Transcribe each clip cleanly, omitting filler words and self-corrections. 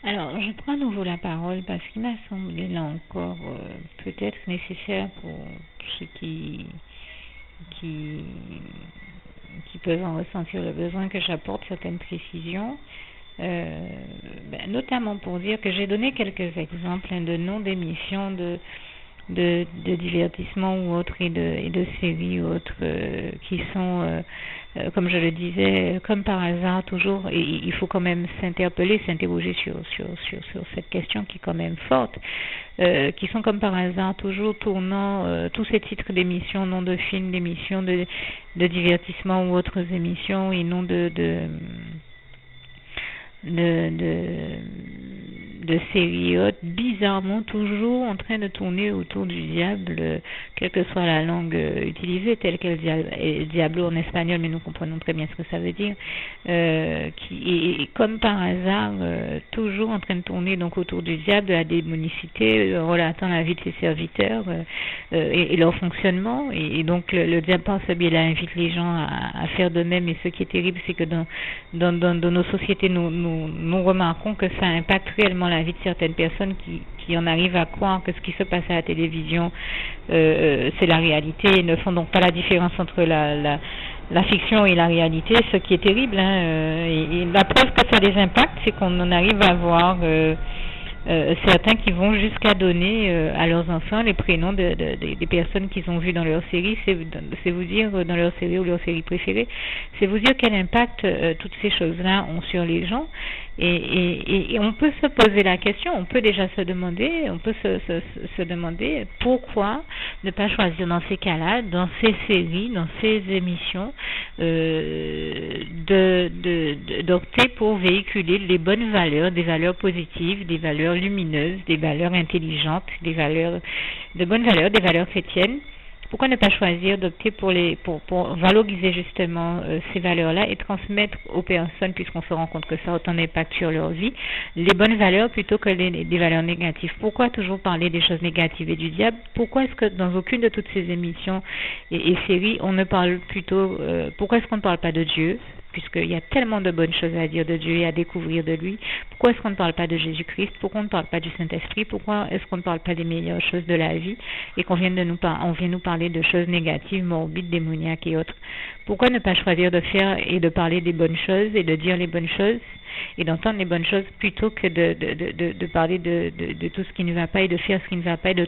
Alors, je prends à nouveau la parole parce qu'il m'a semblé là encore peut-être nécessaire pour ceux qui, qui peuvent en ressentir le besoin que j'apporte certaines précisions, notamment pour dire que j'ai donné quelques exemples de noms d'émissions de divertissement ou autres et de séries ou autres qui sont, comme je le disais, comme par hasard toujours, et il faut quand même s'interroger sur cette question qui est quand même forte, qui sont comme par hasard toujours tournant tous ces titres d'émissions, non de films, d'émissions de divertissement ou autres émissions et non de séries hautes, bizarrement toujours en train de tourner autour du diable, quelle que soit la langue utilisée, telle qu'elle est diablo en espagnol, mais nous comprenons très bien ce que ça veut dire, qui est comme par hasard toujours en train de tourner donc autour du diable, de la démonicité, relatant la vie de ses serviteurs et leur fonctionnement, et donc le diable par ce biais-là invite les gens à faire de même, et ce qui est terrible, c'est que dans nos sociétés, nous remarquons que ça impacte réellement la vie de certaines personnes qui en arrivent à croire que ce qui se passe à la télévision, c'est la réalité, et ne font donc pas la différence entre la fiction et la réalité, ce qui est terrible. Et la preuve que ça les impacte, c'est qu'on en arrive à voir certains qui vont jusqu'à donner à leurs enfants les prénoms des personnes qu'ils ont vues dans leur série. C'est vous dire, dans leur série ou leur série préférée, c'est vous dire quel impact toutes ces choses-là ont sur les gens. Et on peut se poser la question, on peut déjà se demander pourquoi ne pas choisir dans ces cas-là, dans ces séries, dans ces émissions, d'opter pour véhiculer les bonnes valeurs, des valeurs positives, des valeurs lumineuses, des valeurs intelligentes, de bonnes valeurs, des valeurs chrétiennes. Pourquoi ne pas choisir d'opter pour valoriser justement ces valeurs-là et transmettre aux personnes, puisqu'on se rend compte que ça a autant d'impact sur leur vie, les bonnes valeurs plutôt que des valeurs négatives? Pourquoi toujours parler des choses négatives et du diable? Pourquoi est-ce que dans aucune de toutes ces émissions et séries, on ne parle plutôt... pourquoi est-ce qu'on ne parle pas de Dieu? Puisqu'il y a tellement de bonnes choses à dire de Dieu et à découvrir de lui. Pourquoi est-ce qu'on ne parle pas de Jésus-Christ? Pourquoi on ne parle pas du Saint-Esprit? Pourquoi est-ce qu'on ne parle pas des meilleures choses de la vie et qu'on vient nous parler de choses négatives, morbides, démoniaques et autres? Pourquoi ne pas choisir de faire et de parler des bonnes choses et de dire les bonnes choses et d'entendre les bonnes choses plutôt que de parler de tout ce qui ne va pas et de faire ce qui ne va pas et de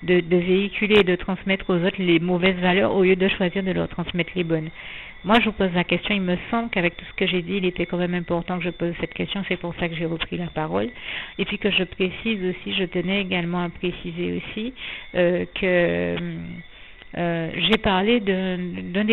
véhiculer et de transmettre aux autres les mauvaises valeurs au lieu de choisir de leur transmettre les bonnes? Moi, je vous pose la question, il me semble qu'avec tout ce que j'ai dit, il était quand même important que je pose cette question, c'est pour ça que j'ai repris la parole. Et puis que je précise aussi, je tenais également à préciser aussi que j'ai parlé d'une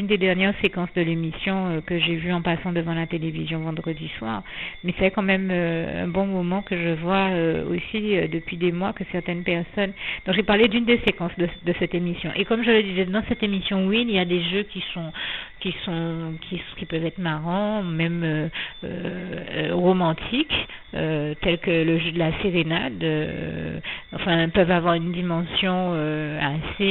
des dernières séquences de l'émission que j'ai vue en passant devant la télévision vendredi soir. Mais c'est quand même un bon moment que je vois aussi depuis des mois que certaines personnes... Donc j'ai parlé d'une des séquences de cette émission. Et comme je le disais, dans cette émission, oui, il y a des jeux qui peuvent être marrants, même romantiques, tels que le jeu de la sérénade, peuvent avoir une dimension assez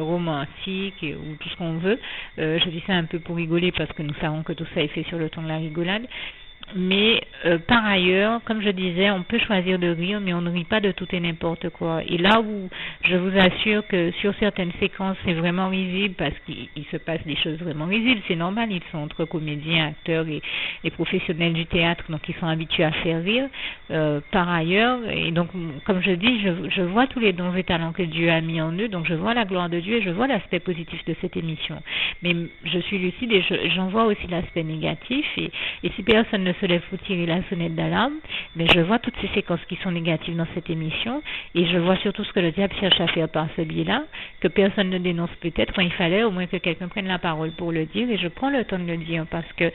romantique ou tout ce qu'on veut. Je dis ça un peu pour rigoler parce que nous savons que tout ça est fait sur le ton de la rigolade. Mais par ailleurs, comme je disais, on peut choisir de rire, mais on ne rit pas de tout et n'importe quoi. Et là où je vous assure que sur certaines séquences, c'est vraiment risible parce qu'il se passe des choses vraiment risibles. C'est normal, ils sont entre comédiens, acteurs et professionnels du théâtre, donc ils sont habitués à faire rire. Par ailleurs, et donc comme je dis, je vois tous les dons et talents que Dieu a mis en eux, donc je vois la gloire de Dieu et je vois l'aspect positif de cette émission. Mais je suis lucide et j'en vois aussi l'aspect négatif. Et si personne ne se lève pour tirer la sonnette d'alarme, mais je vois toutes ces séquences qui sont négatives dans cette émission et je vois surtout ce que le diable cherche à faire par ce biais-là, que personne ne dénonce peut-être quand il fallait au moins que quelqu'un prenne la parole pour le dire, et je prends le temps de le dire parce que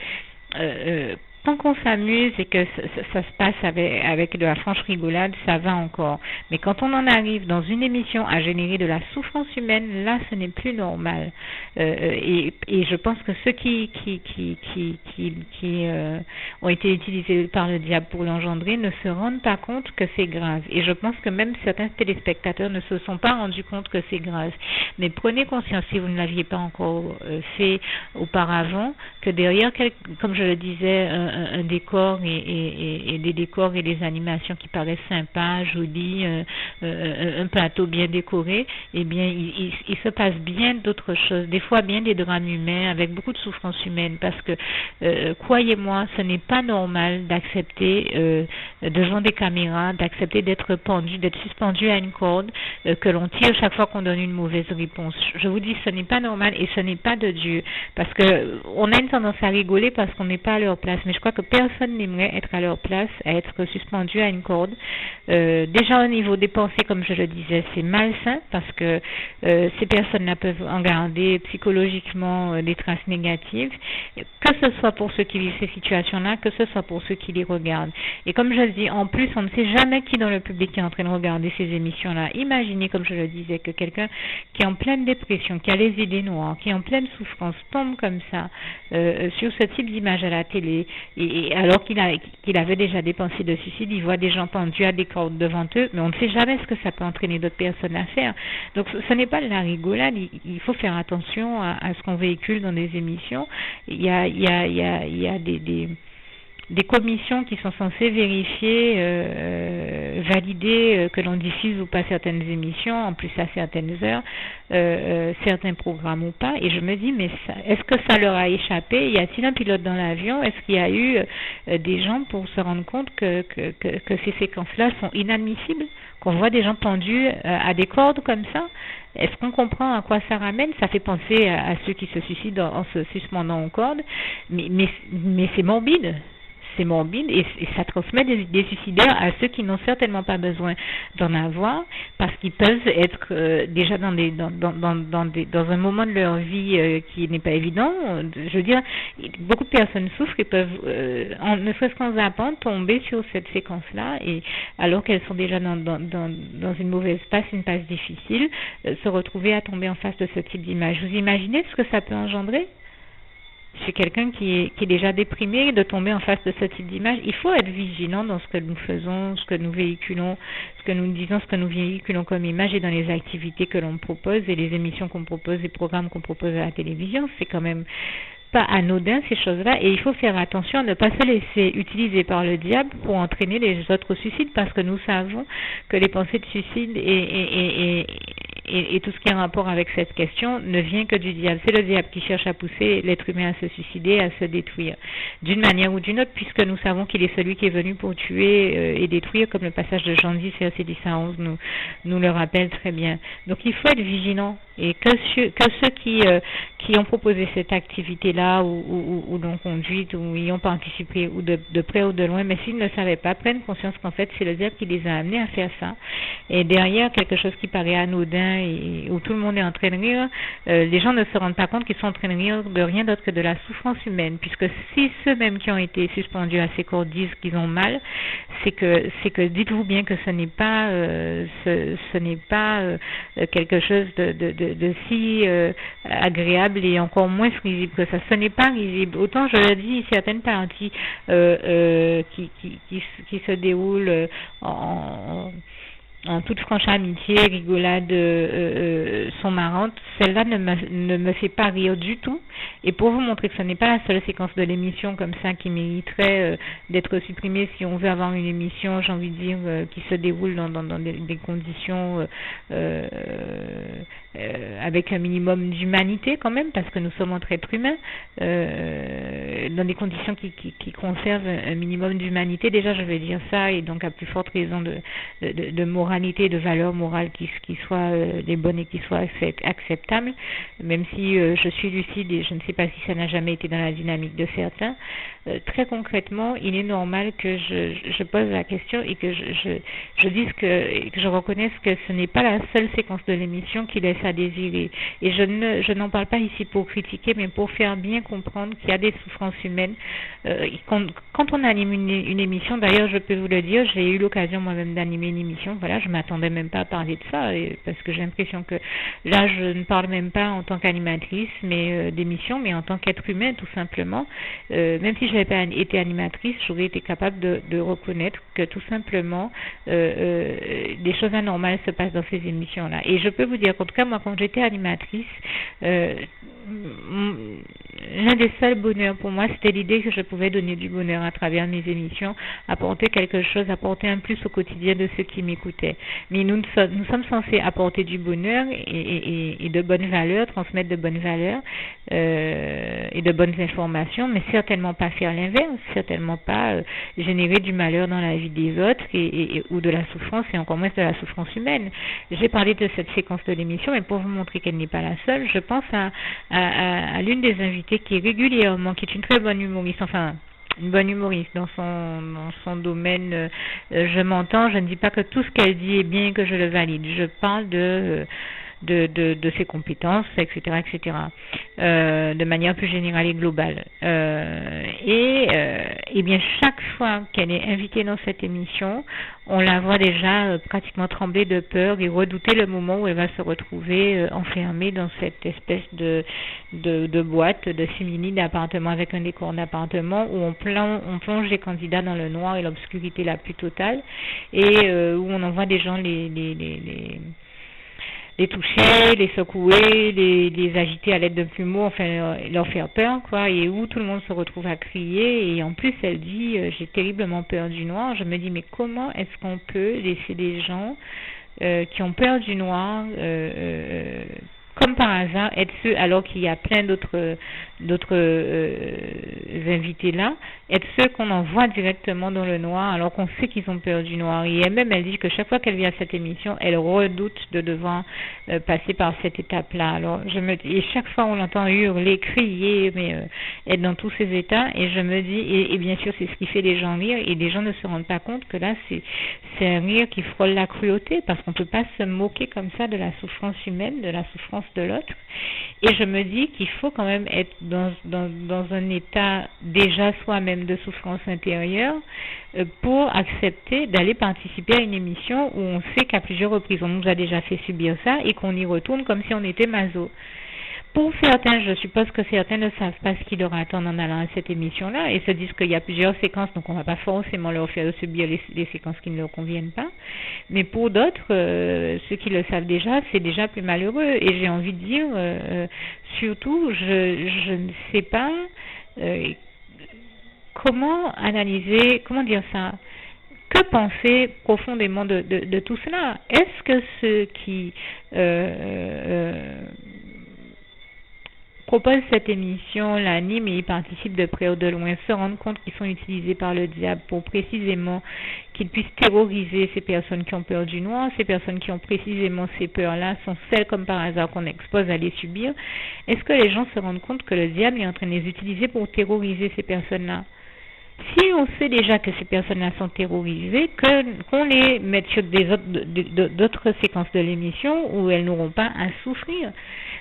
tant qu'on s'amuse et que ça se passe avec de la franche rigolade, ça va encore. Mais quand on en arrive dans une émission à générer de la souffrance humaine, là, ce n'est plus normal. Et je pense que ceux qui ont été utilisés par le diable pour l'engendrer ne se rendent pas compte que c'est grave. Et je pense que même certains téléspectateurs ne se sont pas rendus compte que c'est grave. Mais prenez conscience, si vous ne l'aviez pas encore fait auparavant, que derrière, comme je le disais, un décor et des décors et des animations qui paraissent sympas, jolis, un plateau bien décoré, eh bien, il se passe bien d'autres choses, des fois bien des drames humains, avec beaucoup de souffrance humaine, parce que, croyez-moi, ce n'est pas normal d'accepter devant des caméras, d'accepter d'être pendu, d'être suspendu à une corde, que l'on tire chaque fois qu'on donne une mauvaise réponse. Je vous dis, ce n'est pas normal et ce n'est pas de Dieu, parce que on a une tendance à rigoler parce qu'on n'est pas à leur place, mais je crois que personne n'aimerait être à leur place, à être suspendu à une corde. Déjà au niveau des pensées, comme je le disais, c'est malsain parce que ces personnes-là peuvent en garder psychologiquement des traces négatives, que ce soit pour ceux qui vivent ces situations-là, que ce soit pour ceux qui les regardent. Et comme je le dis, en plus, on ne sait jamais qui dans le public est en train de regarder ces émissions-là. Imaginez, comme je le disais, que quelqu'un qui est en pleine dépression, qui a les idées noires, qui est en pleine souffrance, tombe comme ça sur ce type d'image à la télé, et alors qu'il avait déjà des pensées de suicide, il voit des gens pendus à des cordes devant eux, mais on ne sait jamais ce que ça peut entraîner d'autres personnes à faire. Donc ce n'est pas de la rigolade, il faut faire attention à ce qu'on véhicule dans des émissions. Il y a des commissions qui sont censées vérifier, valider que l'on diffuse ou pas certaines émissions, en plus à certaines heures, certains programmes ou pas. Et je me dis, mais est-ce que ça leur a échappé? Y a-t-il un pilote dans l'avion? Est-ce qu'il y a eu des gens pour se rendre compte que ces séquences-là sont inadmissibles? Qu'on voit des gens pendus à des cordes comme ça? Est-ce qu'on comprend à quoi ça ramène? Ça fait penser à ceux qui se suicident en se suspendant aux cordes, mais c'est morbide. C'est morbide et ça transmet des idées suicidaires à ceux qui n'ont certainement pas besoin d'en avoir, parce qu'ils peuvent être déjà dans un moment de leur vie qui n'est pas évident. Je veux dire, beaucoup de personnes souffrent et peuvent, ne serait-ce qu'en zappant, tomber sur cette séquence-là, et alors qu'elles sont déjà dans une mauvaise passe, une passe difficile, se retrouver à tomber en face de ce type d'image. Vous imaginez ce que ça peut engendrer? Chez quelqu'un qui est déjà déprimé, de tomber en face de ce type d'image. Il faut être vigilant dans ce que nous faisons, ce que nous véhiculons, ce que nous disons, ce que nous véhiculons comme image, et dans les activités que l'on propose et les émissions qu'on propose, les programmes qu'on propose à la télévision. C'est quand même pas anodin, ces choses-là, et il faut faire attention à ne pas se laisser utiliser par le diable pour entraîner les autres suicides, parce que nous savons que les pensées de suicide et tout ce qui est en rapport avec cette question ne vient que du diable. C'est le diable qui cherche à pousser l'être humain à se suicider, à se détruire, d'une manière ou d'une autre, puisque nous savons qu'il est celui qui est venu pour tuer et détruire, comme le passage de Jean 10, verset 10 à 11 nous le rappelle très bien. Donc il faut être vigilant, et que ceux qui ont proposé cette activité-là, ou l'ont conduite, ou y ont participé, ou de près ou de loin, mais s'ils ne savaient pas, prennent conscience qu'en fait c'est le diable qui les a amenés à faire ça. Et derrière quelque chose qui paraît anodin et où tout le monde est en train de rire, les gens ne se rendent pas compte qu'ils sont en train de rire de rien d'autre que de la souffrance humaine, puisque si ceux-mêmes qui ont été suspendus à ces cordes disent qu'ils ont mal, c'est que dites-vous bien que ce n'est pas quelque chose de si agréable, et encore moins risible que ça. Ce n'est pas risible. Autant je le dis, certaines parties qui se déroulent en toute franche amitié, rigolade, sont marrantes. Celle-là ne me fait pas rire du tout. Et pour vous montrer que ce n'est pas la seule séquence de l'émission comme ça qui mériterait d'être supprimée, si on veut avoir une émission, j'ai envie de dire, qui se déroule dans des conditions avec un minimum d'humanité quand même, parce que nous sommes entre êtres humains, dans des conditions qui conservent un minimum d'humanité. Déjà, je vais dire ça, et donc à plus forte raison de moralité, de valeurs morales qui soient les bonnes et qui soient acceptables, même si je suis lucide et je ne sais pas si ça n'a jamais été dans la dynamique de certains. Très concrètement, il est normal que je pose la question et que je dise que je reconnaisse que ce n'est pas la seule séquence de l'émission qui laisse à désirer. Et je n'en parle pas ici pour critiquer, mais pour faire bien comprendre qu'il y a des souffrances humaines. Quand on anime une émission, d'ailleurs je peux vous le dire, j'ai eu l'occasion moi-même d'animer une émission, voilà, je m'attendais même pas à parler de ça, parce que j'ai l'impression que là je ne parle même pas en tant qu'animatrice d'émission, mais en tant qu'être humain tout simplement. Même si je n'avais pas été animatrice, j'aurais été capable de reconnaître que tout simplement des choses anormales se passent dans ces émissions-là. Et je peux vous dire qu'en tout cas, moi, quand j'étais animatrice, l'un des seuls bonheurs pour moi, c'était l'idée que je pouvais donner du bonheur à travers mes émissions, apporter quelque chose, apporter un plus au quotidien de ceux qui m'écoutaient. Mais nous sommes censés apporter du bonheur et de bonnes valeurs, transmettre de bonnes valeurs et de bonnes informations, mais certainement pas faire l'inverse, certainement pas générer du malheur dans la vie des autres ou de la souffrance, et encore moins de la souffrance humaine. J'ai parlé de cette séquence de l'émission, mais pour vous montrer qu'elle n'est pas la seule, je pense à l'une des invitées qui est régulièrement, qui est une très bonne humoriste, enfin une bonne humoriste dans son domaine. Je m'entends, je ne dis pas que tout ce qu'elle dit est bien et que je le valide. Je parle de ses compétences, etc., etc., de manière plus générale et globale. Et bien, chaque fois qu'elle est invitée dans cette émission, on la voit déjà pratiquement trembler de peur et redouter le moment où elle va se retrouver enfermée dans cette espèce de boîte, de simili d'appartement avec un décor d'appartement où on plonge les candidats dans le noir et l'obscurité la plus totale, et où on envoie des gens les toucher, les secouer, les agiter à l'aide de plumeaux, enfin leur faire peur, quoi, et où tout le monde se retrouve à crier. Et en plus elle dit j'ai terriblement peur du noir. Je me dis mais comment est-ce qu'on peut laisser des gens qui ont peur du noir comme par hasard être ceux, alors qu'il y a plein d'autres invités là, être ceux qu'on envoie directement dans le noir alors qu'on sait qu'ils ont peur du noir. Et elle-même, elle dit que chaque fois qu'elle vient à cette émission, elle redoute de devoir passer par cette étape-là. Alors et chaque fois on l'entend hurler, crier, mais être dans tous ces états, et je me dis, et bien sûr c'est ce qui fait les gens rire, et les gens ne se rendent pas compte que là c'est un rire qui frôle la cruauté, parce qu'on ne peut pas se moquer comme ça de la souffrance humaine, de la souffrance de l'autre. Et je me dis qu'il faut quand même être dans un état déjà soi-même de souffrance intérieure pour accepter d'aller participer à une émission où on sait qu'à plusieurs reprises on nous a déjà fait subir ça et qu'on y retourne comme si on était maso. Pour certains, je suppose que certains ne savent pas ce qui leur attend en allant à cette émission-là et se disent qu'il y a plusieurs séquences, donc on ne va pas forcément leur faire subir les séquences qui ne leur conviennent pas. Mais pour d'autres, ceux qui le savent déjà, c'est déjà plus malheureux. Et j'ai envie de dire, surtout, je ne sais pas comment analyser, comment dire ça, que penser profondément de tout cela. Est-ce que ceux qui proposent cette émission, l'animent et y participent de près ou de loin, se rendent compte qu'ils sont utilisés par le diable pour précisément qu'ils puissent terroriser ces personnes qui ont peur du noir? Ces personnes qui ont précisément ces peurs-là sont celles, comme par hasard, qu'on expose à les subir. Est-ce que les gens se rendent compte que le diable est en train de les utiliser pour terroriser ces personnes-là? Si on sait déjà que ces personnes-là sont terrorisées, qu'on les mette sur d'autres séquences de l'émission où elles n'auront pas à souffrir.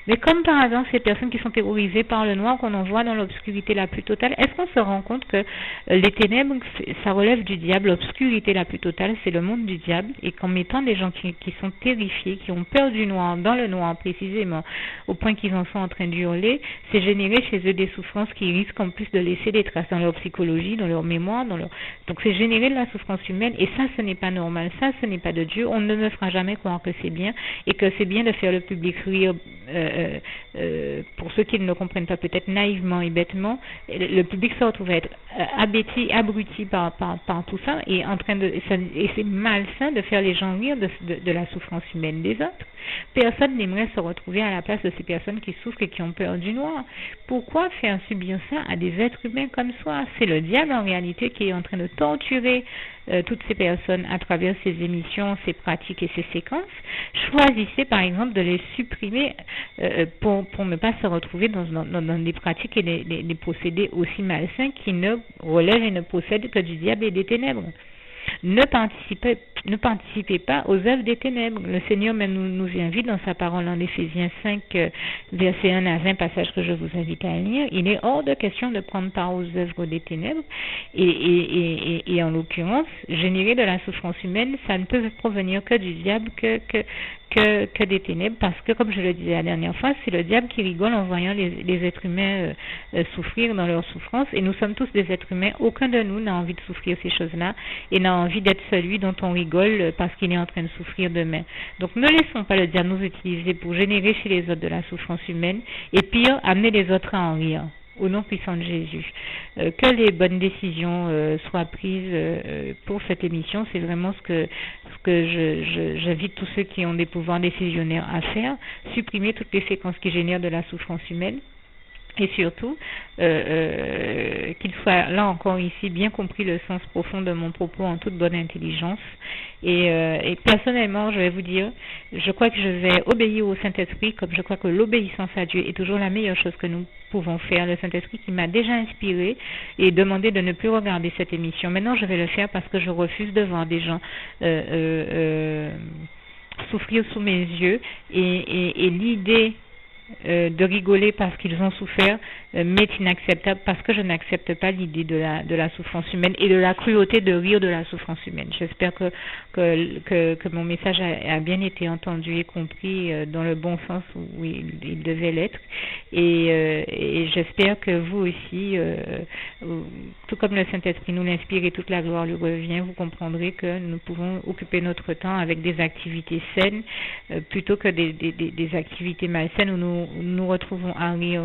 Mais comme par hasard, ces personnes qui sont terrorisées par le noir qu'on envoie dans l'obscurité la plus totale, est-ce qu'on se rend compte que les ténèbres, ça relève du diable, l'obscurité la plus totale, c'est le monde du diable, et qu'en mettant des gens qui sont terrifiés, qui ont peur du noir, dans le noir précisément, au point qu'ils en sont en train d'hurler, c'est générer chez eux des souffrances qui risquent en plus de laisser des traces dans leur psychologie, dans leur mémoire, donc c'est générer de la souffrance humaine, et ça ce n'est pas normal, ça ce n'est pas de Dieu. On ne me fera jamais croire que c'est bien, et que c'est bien de faire le public rire. Pour ceux qui ne le comprennent pas peut-être naïvement et bêtement, le public se retrouve à être abruti par tout ça, et c'est malsain de faire les gens rire de la souffrance humaine des autres. Personne n'aimerait se retrouver à la place de ces personnes qui souffrent et qui ont peur du noir. Pourquoi faire subir ça à des êtres humains comme soi? C'est le diable en réalité qui est en train de torturer toutes ces personnes à travers ces émissions, ces pratiques et ces séquences. Choisissez par exemple de les supprimer pour ne pas se retrouver dans des pratiques et des procédés aussi malsains qui ne relèvent et ne procèdent que du diable et des ténèbres. Ne participez pas aux œuvres des ténèbres. Le Seigneur même nous invite dans sa parole en Éphésiens 5, versets 1 à 20, passage que je vous invite à lire. Il est hors de question de prendre part aux œuvres des ténèbres, et en l'occurrence, générer de la souffrance humaine, ça ne peut provenir que du diable, que que des ténèbres, parce que, comme je le disais la dernière fois, c'est le diable qui rigole en voyant les êtres humains souffrir dans leur souffrance, et nous sommes tous des êtres humains, aucun de nous n'a envie de souffrir ces choses-là, et n'a envie d'être celui dont on rigole parce qu'il est en train de souffrir demain. Donc ne laissons pas le diable nous utiliser pour générer chez les autres de la souffrance humaine, et pire, amener les autres à en rire. Au nom puissant de Jésus. Que les bonnes décisions soient prises pour cette émission, c'est vraiment ce que j'invite tous ceux qui ont des pouvoirs décisionnaires à faire, supprimer toutes les séquences qui génèrent de la souffrance humaine. Et surtout, qu'il soit là encore ici bien compris le sens profond de mon propos en toute bonne intelligence. Et personnellement, je vais vous dire, je crois que je vais obéir au Saint-Esprit, comme je crois que l'obéissance à Dieu est toujours la meilleure chose que nous pouvons faire. Le Saint-Esprit qui m'a déjà inspiré et demandé de ne plus regarder cette émission. Maintenant, je vais le faire parce que je refuse de voir des gens souffrir sous mes yeux, et l'idée de rigoler parce qu'ils ont souffert m'est inacceptable, parce que je n'accepte pas l'idée de la souffrance humaine et de la cruauté de rire de la souffrance humaine. J'espère que mon message a bien été entendu et compris dans le bon sens où il devait l'être, et j'espère que vous aussi, tout comme le Saint-Esprit nous l'inspire et toute la gloire lui revient, vous comprendrez que nous pouvons occuper notre temps avec des activités saines plutôt que des activités malsaines où nous retrouvons à rire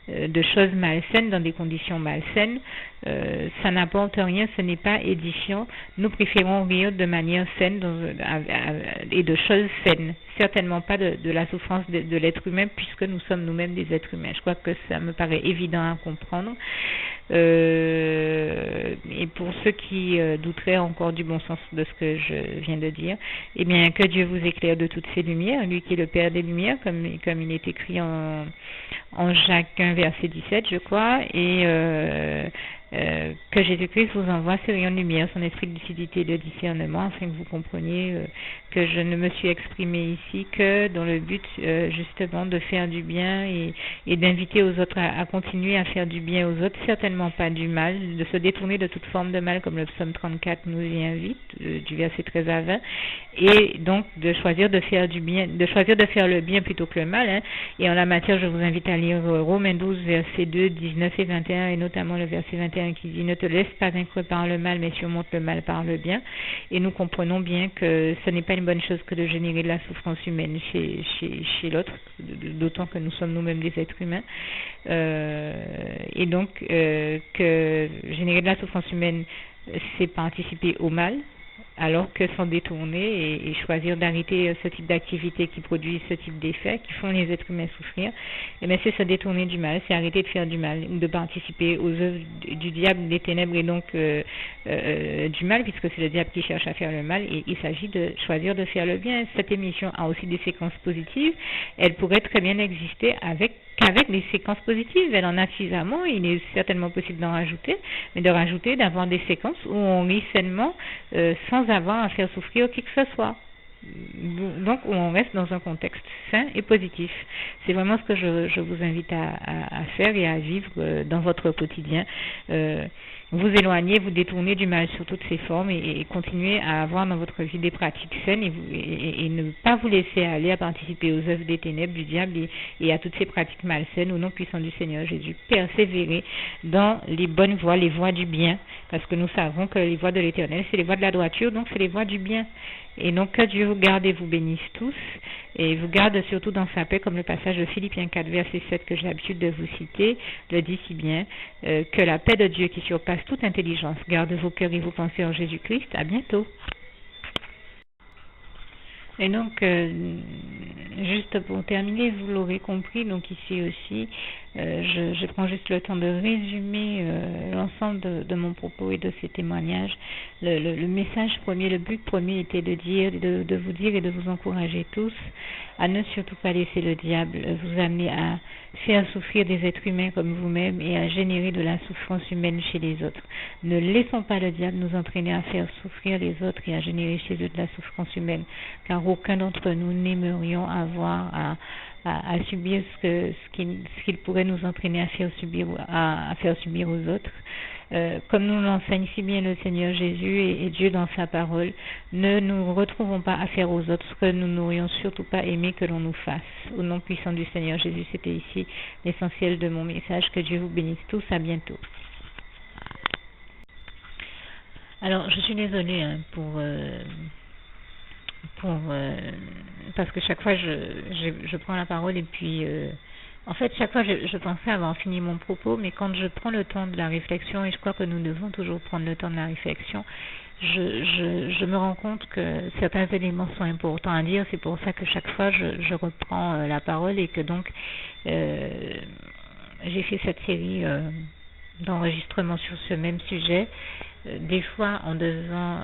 de choses malsaines dans des conditions malsaines. Ça n'apporte rien, ce n'est pas édifiant. Nous préférons rire de manière saine et de choses saines. Certainement pas de la souffrance de l'être humain, puisque nous sommes nous-mêmes des êtres humains. Je crois que ça me paraît évident à comprendre. Et pour ceux qui douteraient encore du bon sens de ce que je viens de dire, eh bien, que Dieu vous éclaire de toutes ses lumières, lui qui est le Père des lumières, comme il est écrit en Jacques 1, verset 17, je crois, et que Jésus-Christ vous envoie ce rayon de lumière, son esprit de lucidité et de discernement, afin que vous compreniez que je ne me suis exprimée ici que dans le but justement de faire du bien et d'inviter aux autres à continuer à faire du bien aux autres, certainement pas du mal, de se détourner de toute forme de mal, comme le psaume 34 nous y invite, du verset 13 à 20, et donc de choisir de faire du bien, de choisir de faire le bien plutôt que le mal, hein. Et en la matière, je vous invite à lire Romains 12, versets 2, 19 et 21, et notamment le verset 21 qui dit « Ne te laisse pas vaincre par le mal, mais surmonte le mal par le bien ». Et nous comprenons bien que ce n'est pas une bonne chose que de générer de la souffrance humaine chez l'autre, d'autant que nous sommes nous-mêmes des êtres humains. Et donc, que générer de la souffrance humaine, c'est participer au mal, alors que s'en détourner et choisir d'arrêter ce type d'activité qui produit ce type d'effets, qui font les êtres humains souffrir, et bien c'est se détourner du mal, c'est arrêter de faire du mal, ou de participer aux œuvres du diable, des ténèbres et donc du mal, puisque c'est le diable qui cherche à faire le mal, et il s'agit de choisir de faire le bien. Cette émission a aussi des séquences positives, elle pourrait très bien exister qu'avec des séquences positives, elle en a suffisamment, il est certainement possible d'en rajouter, mais d'avoir des séquences où on rit sainement sans avoir à faire souffrir qui que ce soit. Donc on reste dans un contexte sain et positif. C'est vraiment ce que je vous invite à faire et à vivre dans votre quotidien. Vous éloigner, vous détourner du mal sous toutes ses formes et continuer à avoir dans votre vie des pratiques saines et ne pas vous laisser aller à participer aux œuvres des ténèbres du diable et à toutes ces pratiques malsaines au nom puissant du Seigneur Jésus. Persévérer dans les bonnes voies, les voies du bien, parce que nous savons que les voies de l'Éternel, c'est les voies de la droiture, donc c'est les voies du bien. Et donc que Dieu vous garde et vous bénisse tous, et vous garde surtout dans sa paix, comme le passage de Philippiens 4, verset 7 que j'ai l'habitude de vous citer, le dit si bien, que la paix de Dieu qui surpasse toute intelligence garde vos cœurs et vos pensées en Jésus-Christ. À bientôt. Et donc, juste pour terminer, vous l'aurez compris, donc ici aussi, je prends juste le temps de résumer l'ensemble de mon propos et de ces témoignages. Le message premier, le but premier était de vous dire et de vous encourager tous à ne surtout pas laisser le diable vous amener à faire souffrir des êtres humains comme vous-même et à générer de la souffrance humaine chez les autres. Ne laissons pas le diable nous entraîner à faire souffrir les autres et à générer chez eux de la souffrance humaine, car aucun d'entre nous n'aimerions avoir à subir ce qu'il pourrait nous entraîner à faire subir aux autres. Comme nous l'enseigne si bien le Seigneur Jésus et Dieu dans sa parole, ne nous retrouvons pas à faire aux autres ce que nous n'aurions surtout pas aimé que l'on nous fasse. Au nom puissant du Seigneur Jésus, c'était ici l'essentiel de mon message. Que Dieu vous bénisse tous. À bientôt. Alors, je suis désolée parce que chaque fois je prends la parole et puis en fait chaque fois je pensais avoir fini mon propos, mais quand je prends le temps de la réflexion, et je crois que nous devons toujours prendre le temps de la réflexion, je me rends compte que certains éléments sont importants à dire. C'est pour ça que chaque fois je reprends la parole, et que donc j'ai fait cette série d'enregistrements sur ce même sujet, des fois en devant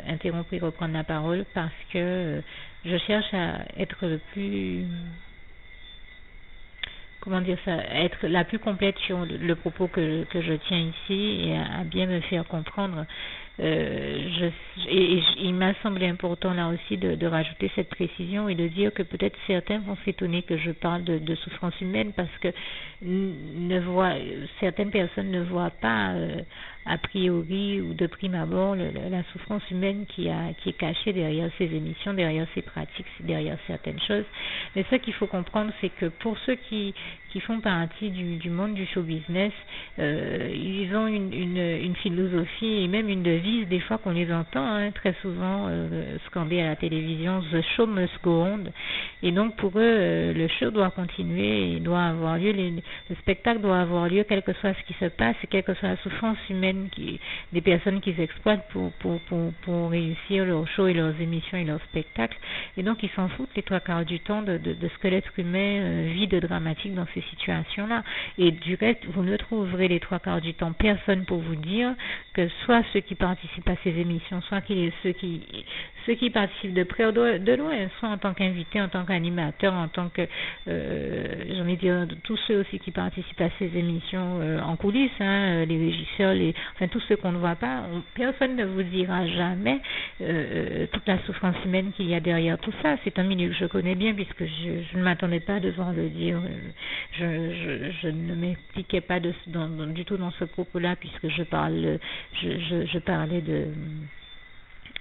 interrompre et reprendre la parole, parce que je cherche à être le plus, comment dire ça, être la plus complète sur le propos que je tiens ici, et à bien me faire comprendre. Il m'a semblé important là aussi de rajouter cette précision et de dire que peut-être certains vont s'étonner que je parle de souffrance humaine, parce que certaines personnes ne voient pas a priori ou de prime abord la souffrance humaine qui est cachée derrière ces émissions, derrière ces pratiques, derrière certaines choses. Mais ce qu'il faut comprendre, c'est que pour ceux qui font partie du monde du show business, ils ont une philosophie et même une devise, des fois qu'on les entend très souvent scander à la télévision: The show must go on. Et donc pour eux, le show doit continuer, il doit avoir lieu, le spectacle doit avoir lieu, quel que soit ce qui se passe, et quelle que soit la souffrance humaine des personnes qu'ils exploitent pour réussir leur show et leurs émissions et leurs spectacles. Et donc ils s'en foutent les trois quarts du temps de ce que l'être humain vit de dramatique dans ces situations-là. Et du reste, vous ne trouverez les trois quarts du temps personne pour vous dire que soit ceux qui participent à ces émissions, soit ceux qui participent de près ou de loin, soit en tant qu'invité, en tant qu'animateur, en tant que, j'ai envie de dire, tous ceux aussi qui participent à ces émissions en coulisses, les régisseurs, enfin tous ceux qu'on ne voit pas, personne ne vous dira jamais toute la souffrance humaine qu'il y a derrière tout ça. C'est un milieu que je connais bien, puisque je ne m'attendais pas à devoir le dire. Je ne m'expliquais pas du tout dans ce propos-là, puisque je parlais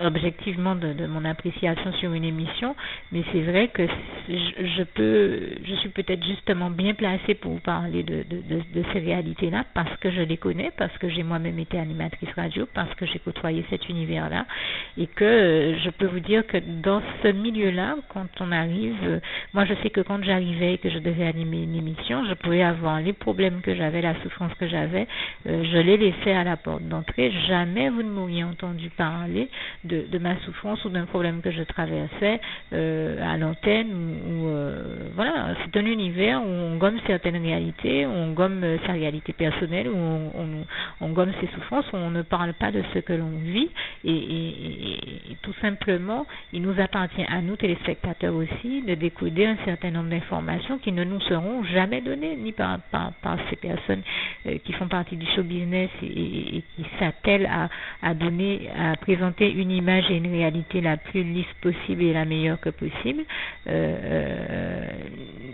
objectivement de mon appréciation sur une émission, mais c'est vrai que je suis peut-être justement bien placée pour vous parler de ces réalités-là, parce que je les connais, parce que j'ai moi-même été animatrice radio, parce que j'ai côtoyé cet univers-là, et que je peux vous dire que dans ce milieu-là, quand on arrive, moi je sais que quand j'arrivais et que je devais animer une émission, je pouvais avoir les problèmes que j'avais, la souffrance que j'avais, je les laissais à la porte d'entrée. Jamais vous ne m'auriez entendu parler de ma souffrance ou d'un problème que je traversais à l'antenne, ou voilà. C'est un univers où on gomme certaines réalités, où on gomme sa réalité personnelle, où on gomme ses souffrances, où on ne parle pas de ce que l'on vit, et tout simplement il nous appartient à nous téléspectateurs aussi de décoder un certain nombre d'informations qui ne nous seront jamais données, ni par ces personnes qui font partie du show business et qui s'attellent à présenter une image et une réalité la plus lisse possible et la meilleure que possible,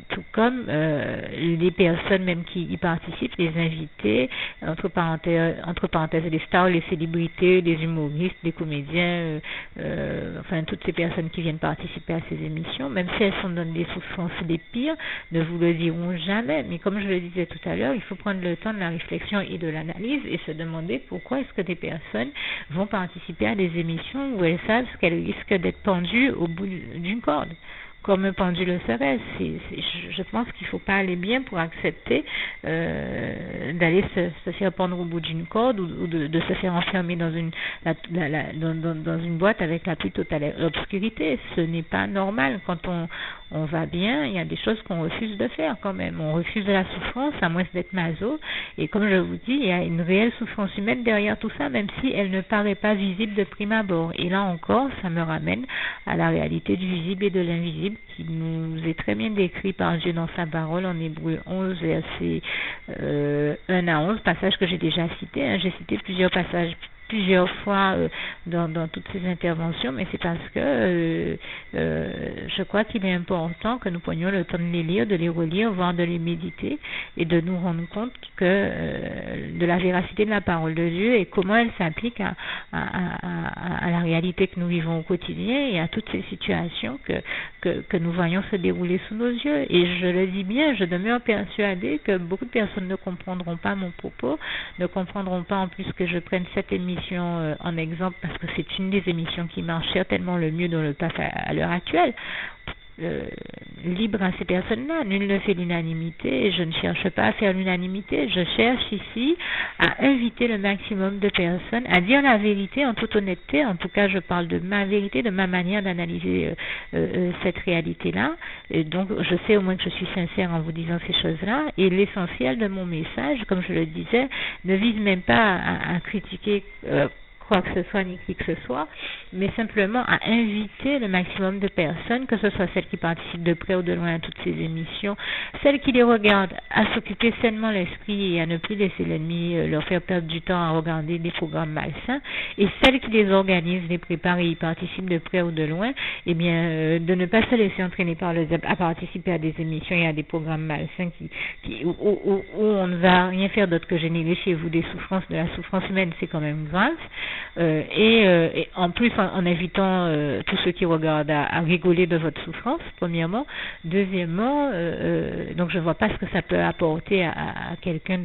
tout comme les personnes même qui y participent, les invités, entre parenthèses les stars, les célébrités, les humoristes, les comédiens, enfin toutes ces personnes qui viennent participer à ces émissions, même si elles sont dans des souffrances les pires, ne vous le diront jamais. Mais comme je le disais tout à l'heure, il faut prendre le temps de la réflexion et de l'analyse et se demander pourquoi est-ce que des personnes vont participer à des émissions où elles savent qu'elles risquent d'être pendues au bout d'une corde, comme un pendu le serait. Je pense qu'il ne faut pas aller bien pour accepter d'aller se faire pendre au bout d'une corde, ou de se faire enfermer dans une boîte avec la plus totale obscurité. Ce n'est pas normal. Quand on va bien, il y a des choses qu'on refuse de faire quand même. On refuse de la souffrance, à moins d'être maso. Et comme je vous dis, il y a une réelle souffrance humaine derrière tout ça, même si elle ne paraît pas visible de prime abord. Et là encore, ça me ramène à la réalité du visible et de l'invisible, qui nous est très bien décrit par Dieu dans sa parole en Hébreux 11, versets 1 à 11, passage que j'ai déjà cité. J'ai cité plusieurs passages plusieurs fois dans toutes ces interventions, mais c'est parce que je crois qu'il est important que nous prenions le temps de les lire, de les relire, voire de les méditer et de nous rendre compte que de la véracité de la parole de Dieu et comment elle s'applique à la réalité que nous vivons au quotidien et à toutes ces situations que nous voyons se dérouler sous nos yeux. Et je le dis bien, je demeure persuadée que beaucoup de personnes ne comprendront pas mon propos, ne comprendront pas en plus que je prenne cette émission en exemple parce que c'est une des émissions qui marche certainement le mieux dans le PAF à l'heure actuelle. Libre à ces personnes-là, nul ne fait l'unanimité et je ne cherche pas à faire l'unanimité, je cherche ici à inviter le maximum de personnes à dire la vérité en toute honnêteté. En tout cas, je parle de ma vérité, de ma manière d'analyser cette réalité-là, et donc je sais au moins que je suis sincère en vous disant ces choses-là, et l'essentiel de mon message, comme je le disais, ne vise même pas à critiquer quoi que ce soit ni qui que ce soit, mais simplement à inviter le maximum de personnes, que ce soit celles qui participent de près ou de loin à toutes ces émissions, celles qui les regardent, à s'occuper sainement l'esprit et à ne plus laisser l'ennemi leur faire perdre du temps à regarder des programmes malsains, et celles qui les organisent, les préparent et y participent de près ou de loin, eh bien de ne pas se laisser entraîner par le diable à participer à des émissions et à des programmes malsains où on ne va rien faire d'autre que générer chez vous des souffrances. De la souffrance humaine, c'est quand même grave. Et en plus en invitant tous ceux qui regardent à rigoler de votre souffrance, premièrement. Deuxièmement, donc je vois pas ce que ça peut apporter à quelqu'un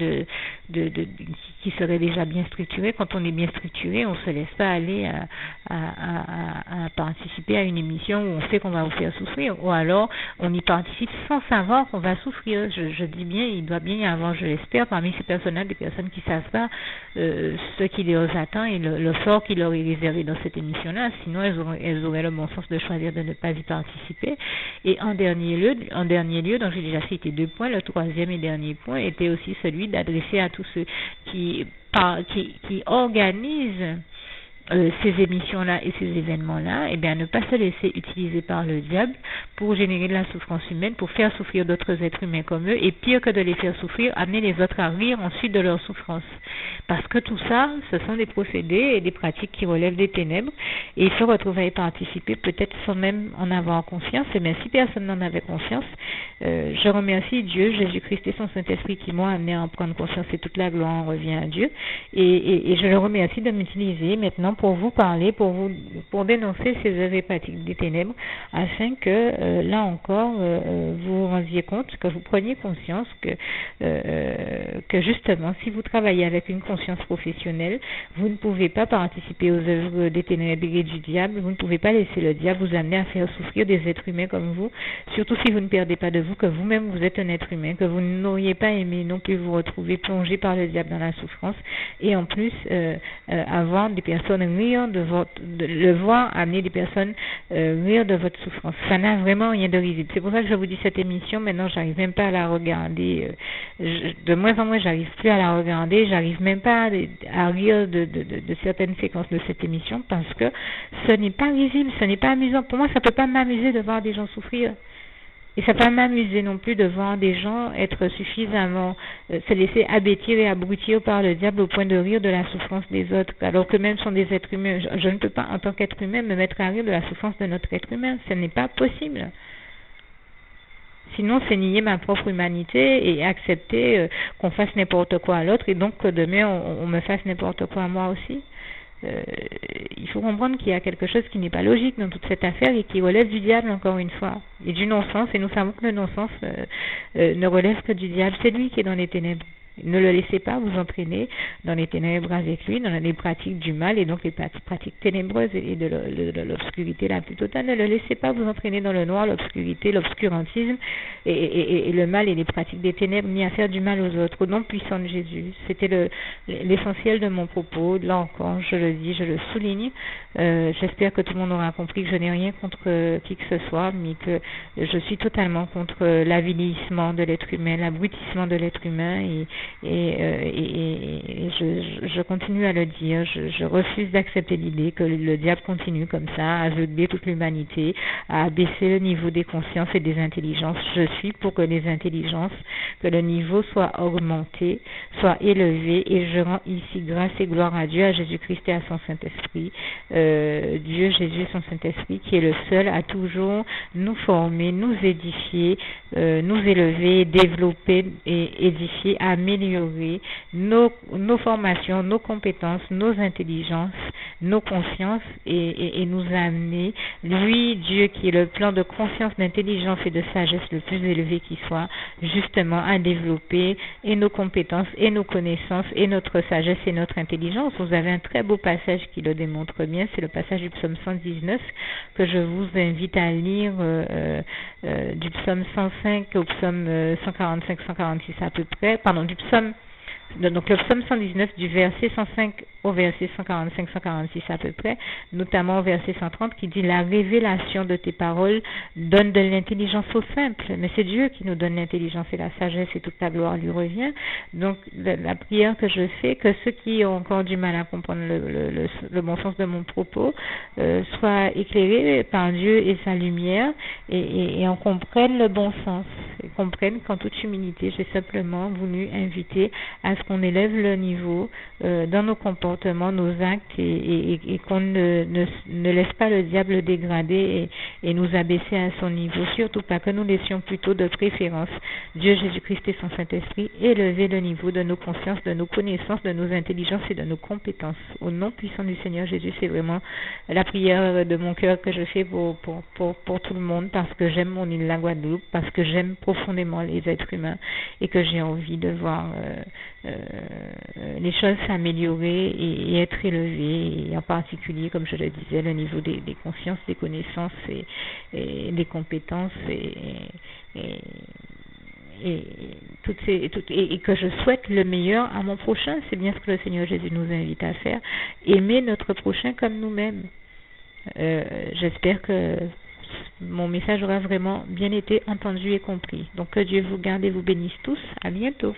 qui serait déjà bien structuré. Quand on est bien structuré, on se laisse pas aller à participer à une émission où on sait qu'on va vous faire souffrir, ou alors on y participe sans savoir qu'on va souffrir. Je dis bien, il doit bien y avoir, je l'espère, parmi ces personnes-là, des personnes qui savent pas ce qui les attend et le sort qui leur est réservé dans cette émission-là, sinon elles auraient le bon sens de choisir de ne pas y participer. Et en dernier lieu, donc j'ai déjà cité 2 points, le troisième et dernier point était aussi celui d'adresser à tous ceux qui organisent ces émissions-là et ces événements-là, eh bien, ne pas se laisser utiliser par le diable pour générer de la souffrance humaine, pour faire souffrir d'autres êtres humains comme eux, et pire que de les faire souffrir, amener les autres à rire ensuite de leur souffrance. Parce que tout ça, ce sont des procédés et des pratiques qui relèvent des ténèbres, et il se retrouve à y participer peut-être sans même en avoir conscience. Et bien, si personne n'en avait conscience, je remercie Dieu, Jésus-Christ et son Saint-Esprit qui m'ont amené à en prendre conscience, et toute la gloire en revient à Dieu. Et je le remercie de m'utiliser maintenant pour vous parler, pour dénoncer ces œuvres et pratiques des ténèbres, afin que, là encore, vous vous rendiez compte, que vous preniez conscience que justement, si vous travaillez avec une conscience professionnelle, vous ne pouvez pas participer aux œuvres des ténèbres et du diable, vous ne pouvez pas laisser le diable vous amener à faire souffrir des êtres humains comme vous, surtout si vous ne perdez pas de vous, que vous-même vous êtes un être humain, que vous n'auriez pas aimé non plus vous retrouver plongé par le diable dans la souffrance, et en plus avoir des personnes rire le voir amener des personnes rire de votre souffrance. Ça n'a vraiment rien de risible. C'est pour ça que je vous dis cette émission, maintenant j'arrive même pas à la regarder, de moins en moins j'arrive plus à la regarder, j'arrive même pas à rire de certaines séquences de cette émission, parce que ce n'est pas risible, ce n'est pas amusant. Pour moi, ça peut pas m'amuser de voir des gens souffrir. Et ça peut pas m'amuser non plus de voir des gens être suffisamment, se laisser abêtir et abrutir par le diable au point de rire de la souffrance des autres, alors que même sont des êtres humains. Je ne peux pas, en tant qu'être humain, me mettre à rire de la souffrance de notre être humain. Ce n'est pas possible. Sinon, c'est nier ma propre humanité et accepter qu'on fasse n'importe quoi à l'autre, et donc que demain on me fasse n'importe quoi à moi aussi. Il faut comprendre qu'il y a quelque chose qui n'est pas logique dans toute cette affaire et qui relève du diable, encore une fois, et du non-sens, et nous savons que le non-sens ne relève que du diable. C'est lui qui est dans les ténèbres. Ne le laissez pas vous entraîner dans les ténèbres avec lui, dans les pratiques du mal et donc les pratiques ténébreuses et de l'obscurité la plus totale. Ne le laissez pas vous entraîner dans le noir, l'obscurité, l'obscurantisme et le mal et les pratiques des ténèbres, ni à faire du mal aux autres. Au nom puissant de Jésus. C'était l'essentiel de mon propos. Là encore, je le dis, je le souligne. J'espère que tout le monde aura compris que je n'ai rien contre qui que ce soit, mais que je suis totalement contre l'avilissement de l'être humain, l'abrutissement de l'être humain Je continue à le dire, je refuse d'accepter l'idée que le diable continue comme ça, à aveugler toute l'humanité, à baisser le niveau des consciences et des intelligences. Je suis pour que les intelligences, que le niveau soit augmenté, soit élevé, et je rends ici grâce et gloire à Dieu, à Jésus-Christ et à son Saint-Esprit, Dieu, Jésus et son Saint-Esprit, qui est le seul à toujours nous former, nous édifier, nous élever, développer et édifier, améliorer nos formations, nos compétences, nos intelligences, nos consciences et nous amener, lui, Dieu, qui est le plan de conscience, d'intelligence et de sagesse le plus élevé qui soit, justement à développer et nos compétences et nos connaissances et notre sagesse et notre intelligence. Vous avez un très beau passage qui le démontre bien, c'est le passage du psaume 119 que je vous invite à lire, du psaume 105 au psaume 145-146 à peu près, du psaume, donc le psaume 119 du verset 105 au verset 145-146 à peu près, notamment au verset 130 qui dit: la révélation de tes paroles donne de l'intelligence aux simples. Mais c'est Dieu qui nous donne l'intelligence et la sagesse, et toute la gloire lui revient. Donc la prière que je fais, que ceux qui ont encore du mal à comprendre le bon sens de mon propos soient éclairés par Dieu et sa lumière, et en comprennent le bon sens, et comprennent qu'en toute humilité, j'ai simplement voulu inviter à ce qu'on élève le niveau dans nos comportements, nos actes, et qu'on ne laisse pas le diable dégrader et nous abaisser à son niveau. Surtout pas, que nous laissions plutôt de préférence Dieu, Jésus-Christ et son Saint-Esprit élever le niveau de nos consciences, de nos connaissances, de nos intelligences et de nos compétences. Au nom puissant du Seigneur Jésus, c'est vraiment la prière de mon cœur que je fais pour tout le monde, parce que j'aime mon île, la Guadeloupe, parce que j'aime profondément les êtres humains et que j'ai envie de voir les choses s'améliorer et être élevées, et en particulier, comme je le disais, le niveau des consciences, des connaissances et des compétences et que je souhaite le meilleur à mon prochain. C'est bien ce que le Seigneur Jésus nous invite à faire, aimer notre prochain comme nous-mêmes. J'espère que mon message aura vraiment bien été entendu et compris. Donc que Dieu vous garde et vous bénisse tous. À bientôt.